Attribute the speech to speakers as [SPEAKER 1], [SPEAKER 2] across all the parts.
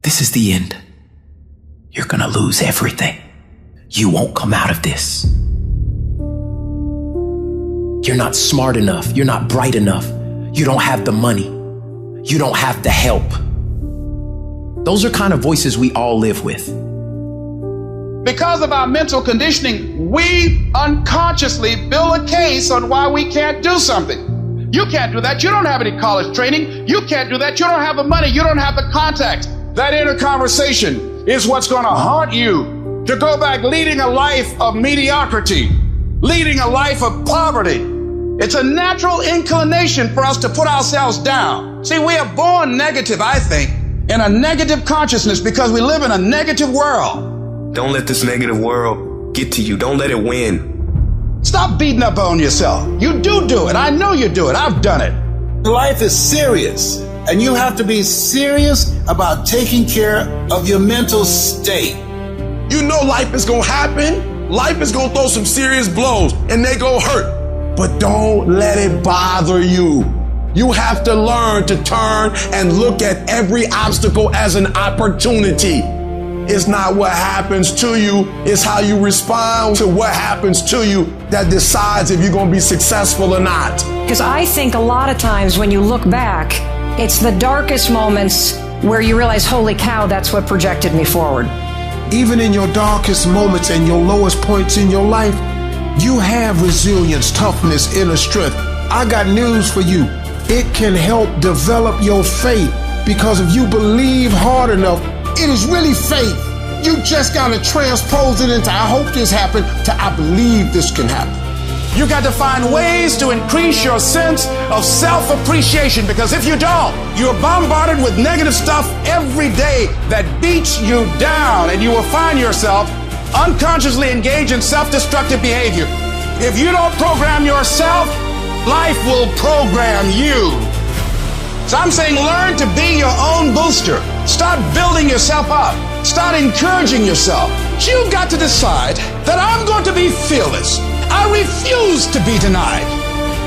[SPEAKER 1] This is the end. You're gonna lose everything. You won't come out of this. You're not smart enough. You're not bright enough. You don't have the money. You don't have the help. Those are kind of voices we all live with.
[SPEAKER 2] Because of our mental conditioning, we unconsciously build a case on why we can't do something. You can't do that. You don't have any college training. You can't do that. You don't have the money. You don't have the contacts. That inner conversation is what's going to haunt you to go back leading a life of mediocrity, leading a life of poverty. It's a natural inclination for us to put ourselves down. See, we are born negative, I think, in a negative consciousness because we live in a negative world.
[SPEAKER 3] Don't let this negative world get to you. Don't let it win.
[SPEAKER 2] Stop beating up on yourself. You do it. I know you do it. I've done it.
[SPEAKER 4] Life is serious, and you have to be serious about taking care of your mental state.
[SPEAKER 5] You know life is gonna happen. Life is gonna throw some serious blows, and they gonna hurt. But don't let it bother you. You have to learn to turn and look at every obstacle as an opportunity. It's not what happens to you, it's how you respond to what happens to you that decides if you're going to be successful or not.
[SPEAKER 6] Because I think a lot of times when you look back, it's the darkest moments where you realize, holy cow, that's what projected me forward.
[SPEAKER 7] Even in your darkest moments and your lowest points in your life, you have resilience, toughness, inner strength. I got news for you. It can help develop your faith, because if you believe hard enough, it is really faith. You just got to transpose it into I hope this happened to I believe this can happen.
[SPEAKER 2] You got to find ways to increase your sense of self-appreciation, because if you don't, you're bombarded with negative stuff every day that beats you down, and you will find yourself unconsciously engaged in self-destructive behavior. If you don't program yourself, life will program you. So I'm saying learn to be your own booster. Start building yourself up. Start encouraging yourself. You've got to decide that I'm going to be fearless. I refuse to be denied.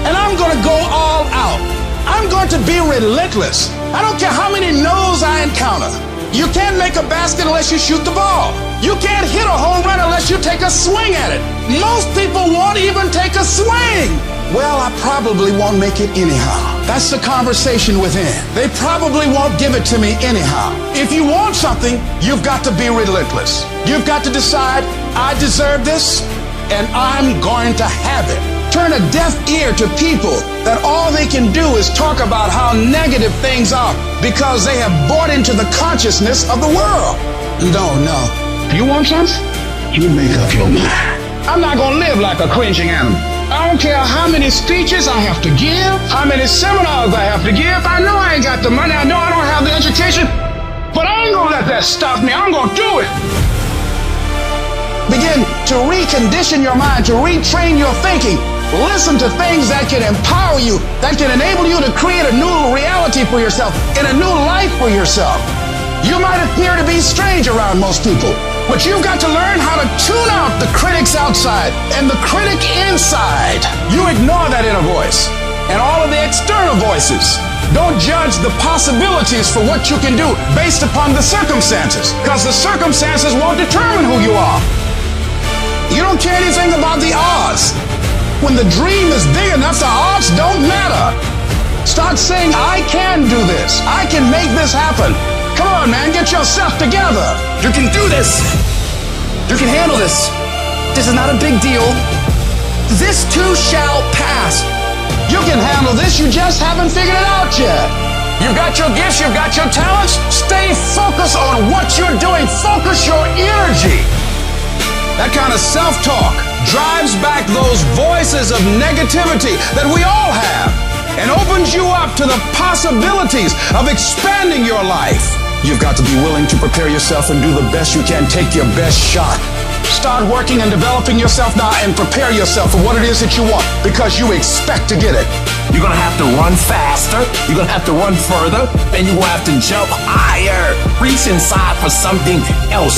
[SPEAKER 2] And I'm going to go all out. I'm going to be relentless. I don't care how many no's I encounter. You can't make a basket unless you shoot the ball. You can't hit a home run unless you take a swing at it. Most people won't even take a swing. Well, I probably won't make it anyhow. That's the conversation within. They probably won't give it to me anyhow. If you want something, you've got to be relentless. You've got to decide, I deserve this, and I'm going to have it. Turn a deaf ear to people that all they can do is talk about how negative things are because they have bought into the consciousness of the world. No. You want something? You make up your mind. I'm not going to live like a cringing animal. I don't care how many speeches I have to give, how many seminars I have to give. I know I ain't got the money. I know I don't have the education, but I ain't going to let that stop me. I'm going to do it. Begin to recondition your mind, to retrain your thinking. Listen to things that can empower you, that can enable you to create a new reality for yourself and a new life for yourself. You might appear to be strange around most people, but you've got to learn how to tune out the critics outside and the critic inside. You ignore that inner voice and all of the external voices. Don't judge the possibilities for what you can do based upon the circumstances, because the circumstances won't determine who you are. You don't care anything about the odds. When the dream is big enough, the odds don't matter. Start saying, I can do this. I can make this happen. Come on, man, get yourself together. You can do this. You can handle this. This is not a big deal. This too shall pass. You can handle this, you just haven't figured it out yet. You've got your gifts, you've got your talents. Stay focused on what you're doing. Focus your energy. That kind of self-talk drives back those voices of negativity that we all have and opens you up to the possibilities of expanding your life. You've got to be willing to prepare yourself and do the best you can. Take your best shot. Start working and developing yourself now and prepare yourself for what it is that you want, because you expect to get it.
[SPEAKER 1] You're going to have to run faster. You're going to have to run further. And you're going to have to jump higher. Reach inside for something else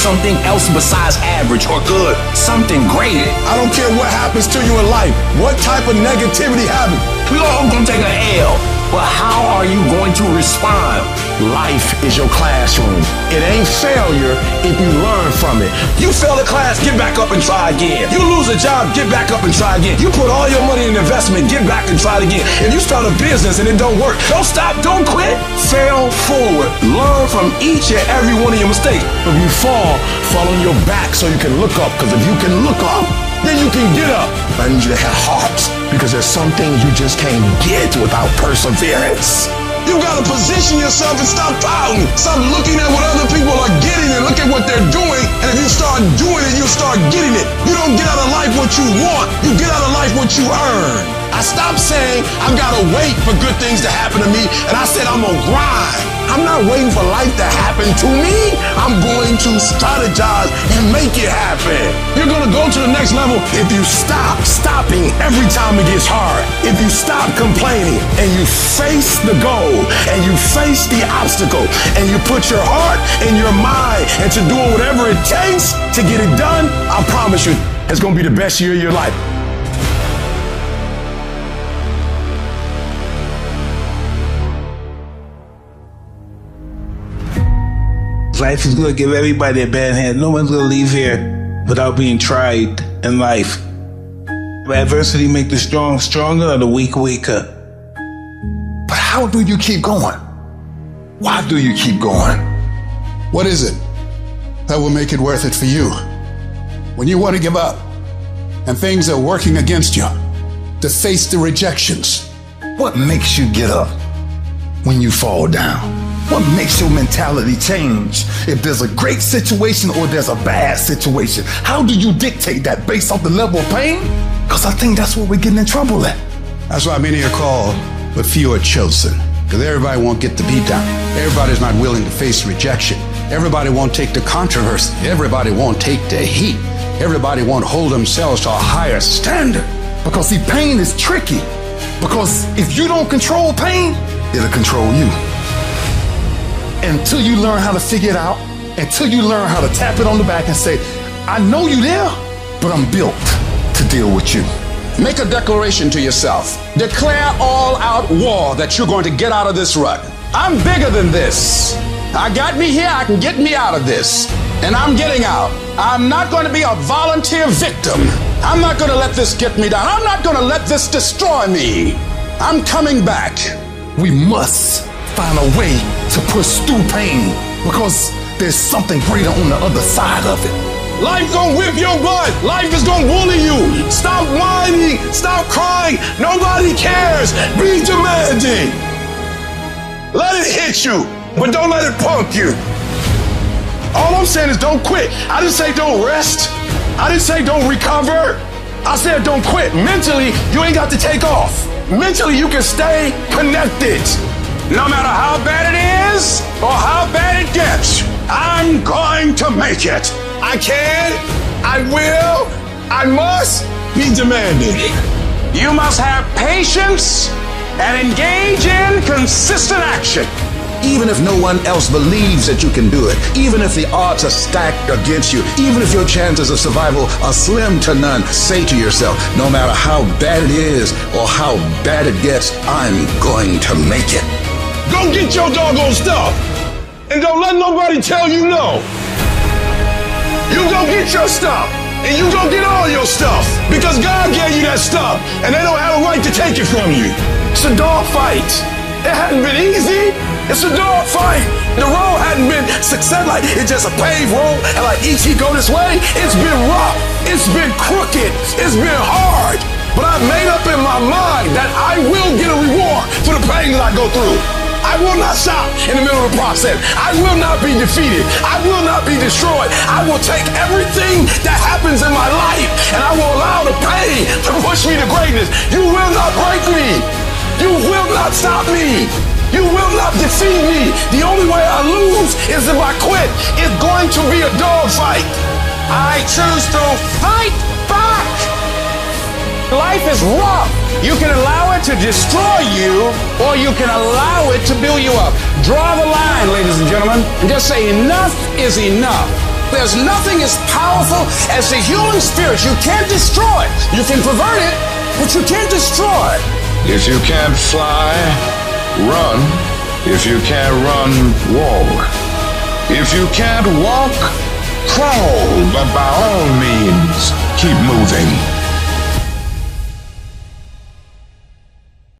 [SPEAKER 1] besides average or good. Something great.
[SPEAKER 5] I don't care what happens to you in life. What type of negativity happens?
[SPEAKER 1] We're all going to take an L. But how are you going to respond?
[SPEAKER 5] Life is your classroom. It ain't failure if you learn from it. You fail a class, get back up and try again. You lose a job, get back up and try again. You put all your money in investment, get back and try it again. If you start a business and it don't work, don't stop, don't quit. Fail forward. Learn from each and every one of your mistakes. If you fall on your back so you can look up, because if you can look up, then you can get up. I need you to have heart, because there's some things you just can't get without perseverance. You gotta position yourself and stop pouting. Stop looking at what other people are getting and look at what they're doing. And if you start doing it, you start getting it. You don't get out of life what you want. You get out of life what you earn. I stopped saying I've gotta wait for good things to happen to me, and I said I'm gonna grind. I'm not waiting for life to happen to me. I'm going to strategize and make it happen. You're gonna go to the next level if you stop stopping every time it gets hard. If you stop complaining and you face the goal and you face the obstacle and you put your heart and your mind into doing whatever it takes to get it done, I promise you, it's gonna be the best year of your life.
[SPEAKER 4] Life is going to give everybody a bad hand. No one's going to leave here without being tried in life. Adversity makes the strong stronger or the weak weaker.
[SPEAKER 2] But how do you keep going? Why do you keep going? What is it that will make it worth it for you? When you want to give up and things are working against you, to face the rejections, what makes you get up when you fall down? What makes your mentality change if there's a great situation or there's a bad situation? How do you dictate that based off the level of pain? Because I think that's where we're getting in trouble at. That's why many are called, but few are chosen. Because everybody won't get the beat down. Everybody's not willing to face rejection. Everybody won't take the controversy. Everybody won't take the heat. Everybody won't hold themselves to a higher standard. Because see, pain is tricky. Because if you don't control pain, it'll control you. Until you learn how to figure it out, until you learn how to tap it on the back and say, I know you there, but I'm built to deal with you. Make a declaration to yourself. Declare all out war that you're going to get out of this rut. I'm bigger than this. I got me here, I can get me out of this. And I'm getting out. I'm not going to be a volunteer victim. I'm not going to let this get me down. I'm not going to let this destroy me. I'm coming back. We must find a way to push through pain because there's something greater on the other side of it. Life gonna whip your butt. Life is gonna bully you. Stop whining. Stop crying. Nobody cares. Be demanding. Let it hit you, but don't let it punk you. All I'm saying is don't quit. I didn't say don't rest. I didn't say don't recover. I said don't quit. Mentally, you ain't got to take off. Mentally, you can stay connected. No matter how bad it is or how bad it gets, I'm going to make it. I can, I will, I must be demanding. You must have patience and engage in consistent action. Even if no one else believes that you can do it, even if the odds are stacked against you, even if your chances of survival are slim to none, say to yourself, no matter how bad it is or how bad it gets, I'm going to make it. Go get your doggone stuff. And don't let nobody tell you no. You go get your stuff. And you go get all your stuff. Because God gave you that stuff. And they don't have a right to take it from you. It's a dog fight. It hadn't been easy. It's a dog fight. The road hadn't been success. Like it's just a paved road. And like E.T. go this way. It's been rough. It's been crooked. It's been hard. But I've made up in my mind that I will get a reward for the pain that I go through. I will not stop in the middle of the process. I will not be defeated. I will not be destroyed. I will take everything that happens in my life and I will allow the pain to push me to greatness. You will not break me. You will not stop me. You will not defeat me. The only way I lose is if I quit. It's going to be a dog fight. I choose to fight back. Life is rough. You can allow it to destroy you, or you can allow it to build you up. Draw the line, ladies and gentlemen, and just say enough is enough. There's nothing as powerful as the human spirit. You can't destroy it. You can pervert it, but you can't destroy it.
[SPEAKER 5] If you can't fly, run.
[SPEAKER 2] If you can't run, walk. If you can't walk, crawl. But by all means, keep moving.